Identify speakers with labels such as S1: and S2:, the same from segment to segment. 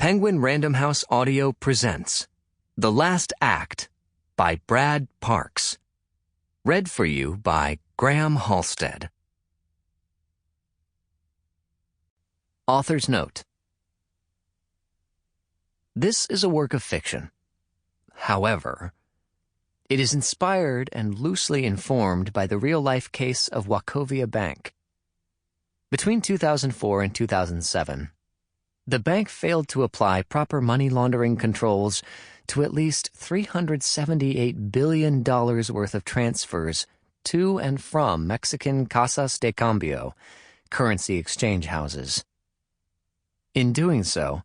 S1: Penguin Random House Audio presents The Last Act by Brad Parks. Read for you by Graham Halstead. Author's Note: This is a work of fiction. However, it is inspired and loosely informed by the real-life case of Wachovia Bank. Between 2004 and 2007, the bank failed to apply proper money laundering controls to at least $378 billion worth of transfers to and from Mexican casas de cambio, currency exchange houses. In doing so,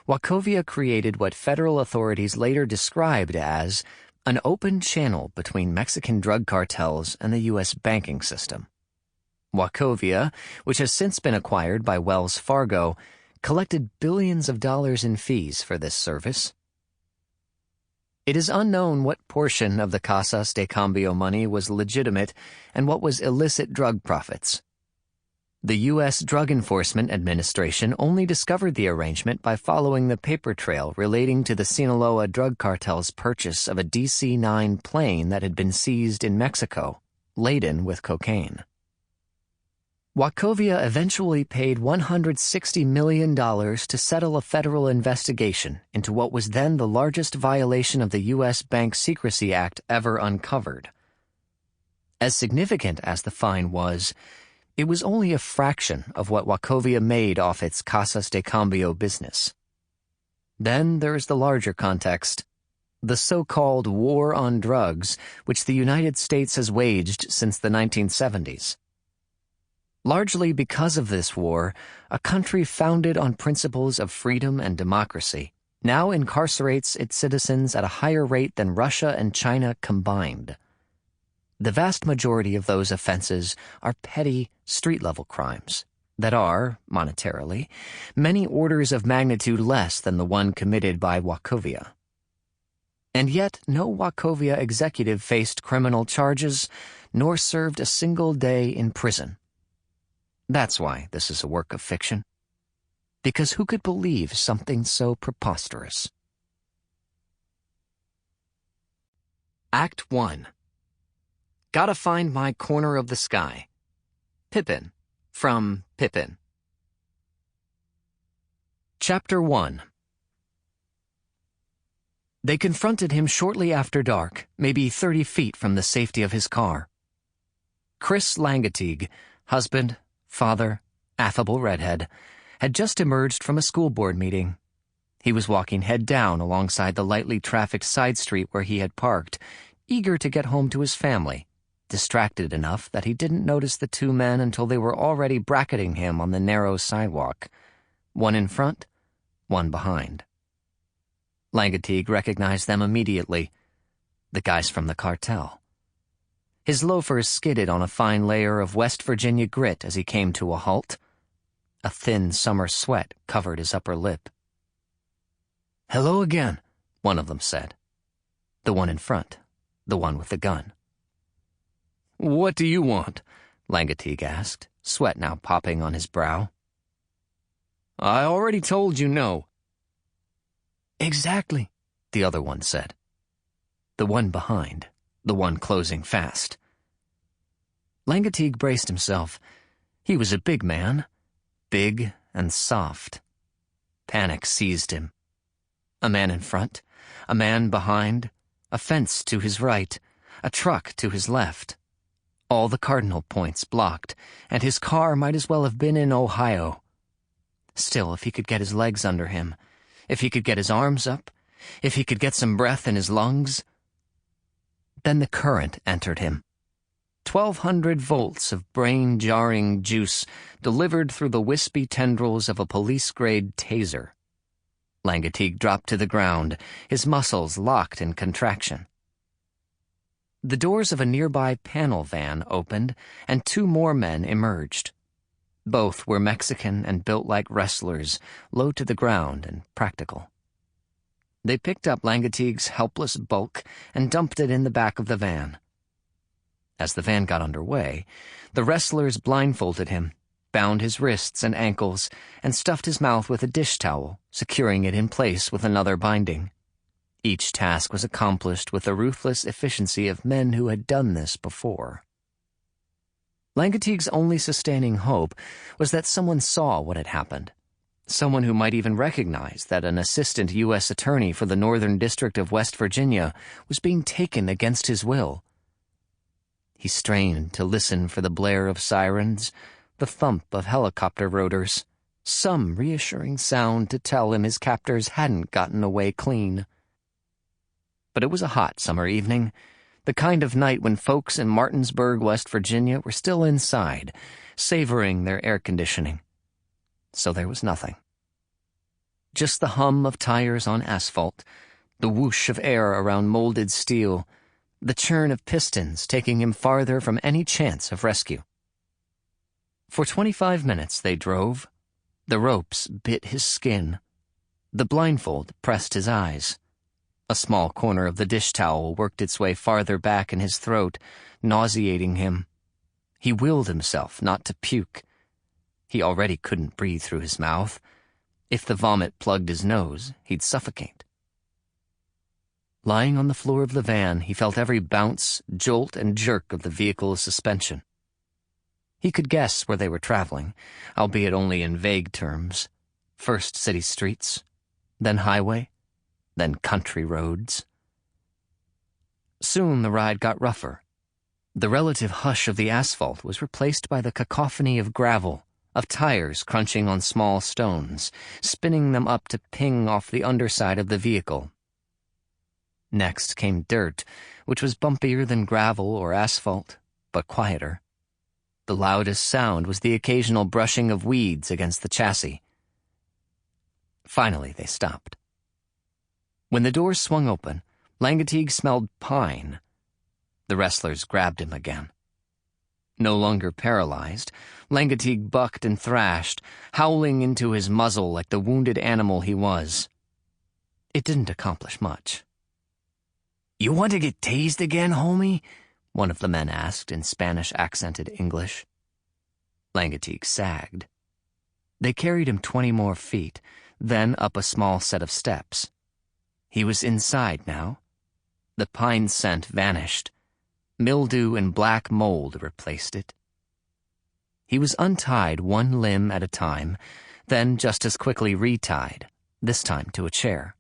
S1: Wachovia created what federal authorities later described as an open channel between Mexican drug cartels and the U.S. banking system. Wachovia, which has since been acquired by Wells Fargo, collected billions of dollars in fees for this service. It is unknown what portion of the casas de cambio money was legitimate and what was illicit drug profits. The U.S. Drug Enforcement Administration only discovered the arrangement by following the paper trail relating to the Sinaloa drug cartel's purchase of a DC-9 plane that had been seized in Mexico, laden with cocaine. Wachovia eventually paid $160 million to settle a federal investigation into what was then the largest violation of the U.S. Bank Secrecy Act ever uncovered. As significant as the fine was, it was only a fraction of what Wachovia made off its casas de cambio business. Then there is the larger context, the so-called war on drugs, which the United States has waged since the 1970s. Largely because of this war, a country founded on principles of freedom and democracy now incarcerates its citizens at a higher rate than Russia and China combined. The vast majority of those offenses are petty, street-level crimes that are, monetarily, many orders of magnitude less than the one committed by Wachovia. And yet no Wachovia executive faced criminal charges nor served a single day in prison. That's why this is a work of fiction. Because who could believe something so preposterous? Act 1. Gotta Find My Corner of the Sky. Pippin, from Pippin. Chapter 1. They confronted him shortly after dark, maybe 30 feet from the safety of his car. Chris Langateague, husband, father, affable redhead, had just emerged from a school board meeting. He was walking head down alongside the lightly trafficked side street where he had parked, eager to get home to his family, distracted enough that he didn't notice the two men until they were already bracketing him on the narrow sidewalk, one in front, one behind. Langateague recognized them immediately, the guys from the cartel. His loafers skidded on a fine layer of West Virginia grit as he came to a halt. A thin summer sweat covered his upper lip. "Hello again," one of them said. The one in front, the one with the gun. "What do you want?" Langateague asked, sweat now popping on his brow. "I already told you no." "Exactly," the other one said. The one behind, the one closing fast. Langateague braced himself. He was a big man, big and soft. Panic seized him. A man in front, a man behind, a fence to his right, a truck to his left. All the cardinal points blocked, and his car might as well have been in Ohio. Still, if he could get his legs under him, if he could get his arms up, if he could get some breath in his lungs. Then the current entered him. 1,200 volts of brain-jarring juice delivered through the wispy tendrils of a police-grade taser. Langateague dropped to the ground, his muscles locked in contraction. The doors of a nearby panel van opened, and two more men emerged. Both were Mexican and built like wrestlers, low to the ground and practical. They picked up Langateague's helpless bulk and dumped it in the back of the van. As the van got underway, the wrestlers blindfolded him, bound his wrists and ankles, and stuffed his mouth with a dish towel, securing it in place with another binding. Each task was accomplished with the ruthless efficiency of men who had done this before. Langatigue's only sustaining hope was that someone saw what had happened, someone who might even recognize that an assistant U.S. attorney for the Northern District of West Virginia was being taken against his will. He strained to listen for the blare of sirens, the thump of helicopter rotors, some reassuring sound to tell him his captors hadn't gotten away clean. But it was a hot summer evening, the kind of night when folks in Martinsburg, West Virginia were still inside, savoring their air conditioning. So there was nothing. Just the hum of tires on asphalt, the whoosh of air around molded steel, the churn of pistons taking him farther from any chance of rescue. For 25 minutes they drove. The ropes bit his skin. The blindfold pressed his eyes. A small corner of the dish towel worked its way farther back in his throat, nauseating him. He willed himself not to puke. He already couldn't breathe through his mouth. If the vomit plugged his nose, he'd suffocate. Lying on the floor of the van, he felt every bounce, jolt, and jerk of the vehicle's suspension. He could guess where they were traveling, albeit only in vague terms. First city streets, then highway, then country roads. Soon the ride got rougher. The relative hush of the asphalt was replaced by the cacophony of gravel, of tires crunching on small stones, spinning them up to ping off the underside of the vehicle. Next came dirt, which was bumpier than gravel or asphalt, but quieter. The loudest sound was the occasional brushing of weeds against the chassis. Finally, they stopped. When the doors swung open, Langatigue smelled pine. The wrestlers grabbed him again. No longer paralyzed, Langatigue bucked and thrashed, howling into his muzzle like the wounded animal he was. It didn't accomplish much. "You want to get tased again, homie?" one of the men asked in Spanish-accented English. Langatigue sagged. They carried him 20 more feet, then up a small set of steps. He was inside now. The pine scent vanished. Mildew and black mold replaced it. He was untied one limb at a time, then just as quickly retied, this time to a chair.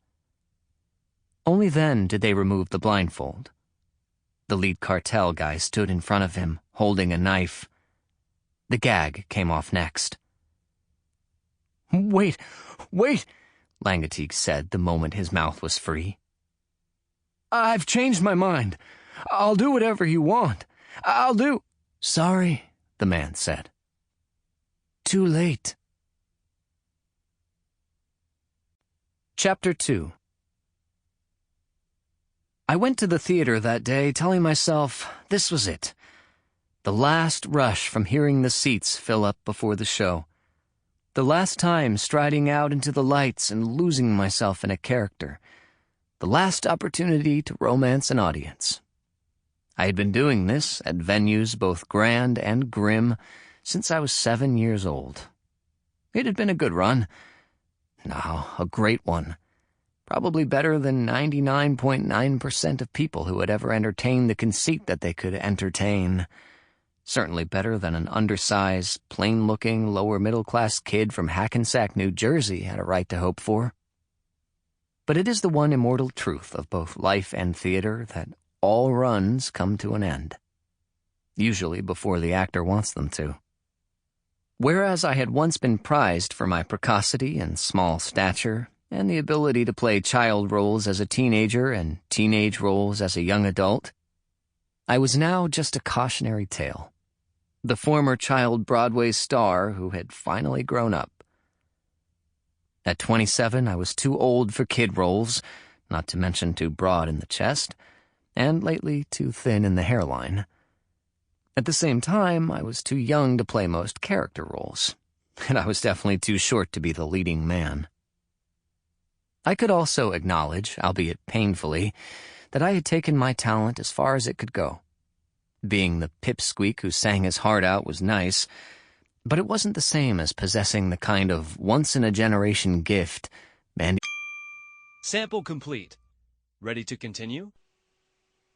S1: Only then did they remove the blindfold. The lead cartel guy stood in front of him, holding a knife. The gag came off next. "Wait, wait," Langatigue said the moment his mouth was free. "I've changed my mind. I'll do whatever you want. I'll do—" "Sorry," the man said. "Too late." Chapter 2. I went to the theater that day telling myself this was it. The last rush from hearing the seats fill up before the show. The last time striding out into the lights and losing myself in a character. The last opportunity to romance an audience. I had been doing this at venues both grand and grim since I was 7 years old. It had been a good run. No, a great one. Probably better than 99.9% of people who had ever entertained the conceit that they could entertain. Certainly better than an undersized, plain-looking, lower-middle-class kid from Hackensack, New Jersey had a right to hope for. But it is the one immortal truth of both life and theater that all runs come to an end. Usually before the actor wants them to. Whereas I had once been prized for my precocity and small stature, and the ability to play child roles as a teenager and teenage roles as a young adult, I was now just a cautionary tale. The former child Broadway star who had finally grown up. At 27, I was too old for kid roles, not to mention too broad in the chest, and lately too thin in the hairline. At the same time, I was too young to play most character roles, and I was definitely too short to be the leading man. I could also acknowledge, albeit painfully, that I had taken my talent as far as it could go. Being the pipsqueak who sang his heart out was nice, But it wasn't the same as possessing the kind of once-in-a-generation gift Mandy...
S2: Sample complete. Ready to continue?